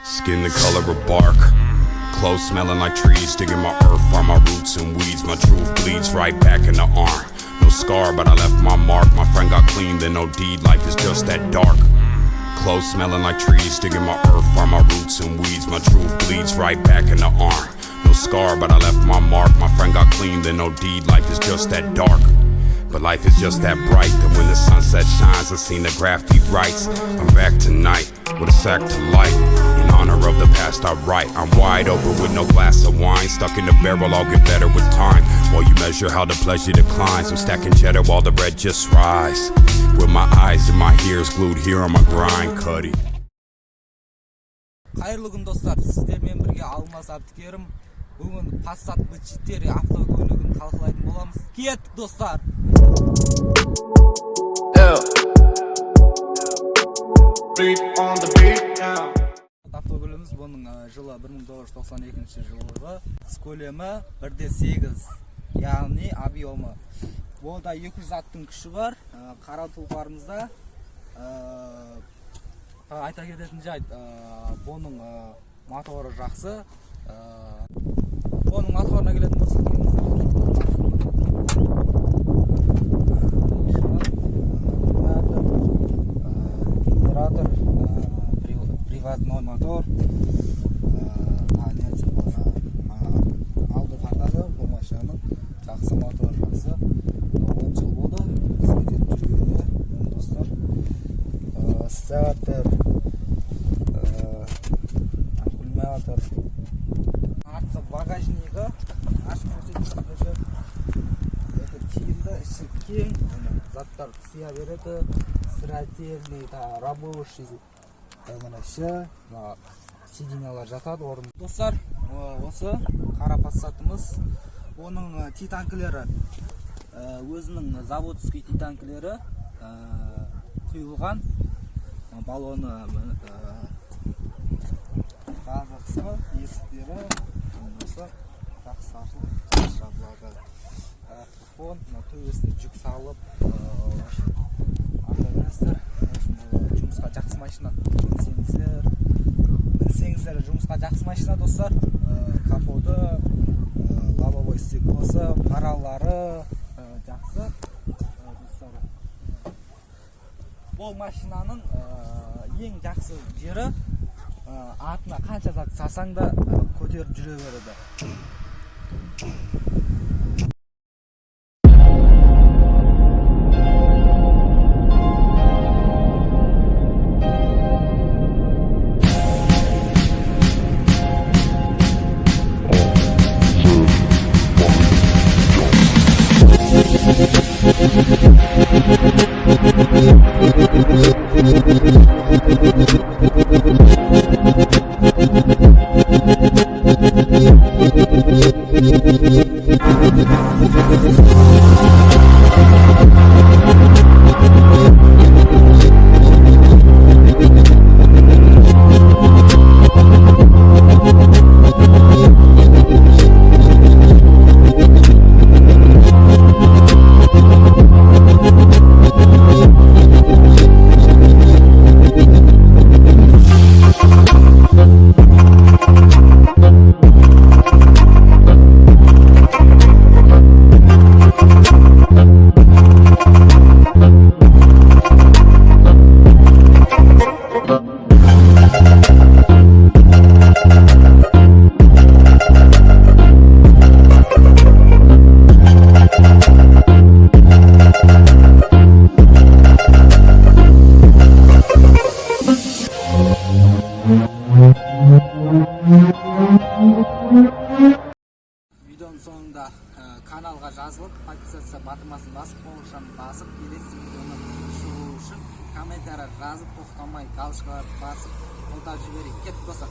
Skin the color of bark, clothes smelling like trees, digging my earth, find my roots and weeds. My truth bleeds right back in the arm. No scar, but I left my mark. My friend got clean, then no deed. Life is just that dark. Clothes smelling like trees, digging my earth, find my roots and weeds. My truth bleeds right back in the arm. No scar, but I left my mark. My friend got clean, then no deed. Life is just that dark. But life is just that bright, that when the sunset shines, I seen the graffiti writes. I'm back tonight with a sack to light. In honor of the past I write. I'm wide open with no glass of wine. Stuck in the barrel, I'll get better with time. While you measure how the pleasure declines, I'm stacking cheddar while the red just rise. With my eyes and my ears glued here on my grind, Cuddy. Қайырлы күн достар, сіздермен бірге Алмас Абдыкерім. Бүгін Passat B4 автокөлігін талқылайтын боламыз. Кеттік достар. Автокөлігіміз бұның жылы 1992 жылғы. Көлемі 1.8, яғни объемы. Бұда 200 аттың күші бар. Қара тұлпарымызда айта кететін жайт, бұның моторы жақсы. Оның моторына келетін болсақ, генератор, приводной мотор, алды тартады. Бұл машинаның жақсы мотор, жақсы. 10 жыл болды қызмет етіп жүргеніне достар. Стартер, аккумулятор, артқы багажнигі ашық көрсетіледі. Это тиімді, іші кең, заттар сия береді. Стратегный, рабочий, іші сиденьялар жатады орын. Достар, осы қара Passat'ымыз. Оның титанкілері, өзінің заводский титанкілері құйылған. Балоны газы қысқы, есіктері осы жақсы ашылып жабылады. Фон, төбесіне жүк салып, автомобильдер жұмысқа жақсы машина. Мінсеңіздер жұмысқа жақсы машина достар. Капоты, лобовой стеклосы, паралары жақсы. Бұл машинаның ең жақсы жері атына қанша зат салсаң да көтеріп жүре береді. Видеоның соңында каналға жазылып, подписаться батырмасын басып, қоңыршаны басып, келесі видеоны шығу үшін комментарий жазып, тоқтамай галочкаларды басып, қолдап жіберейік. Кеттік достар.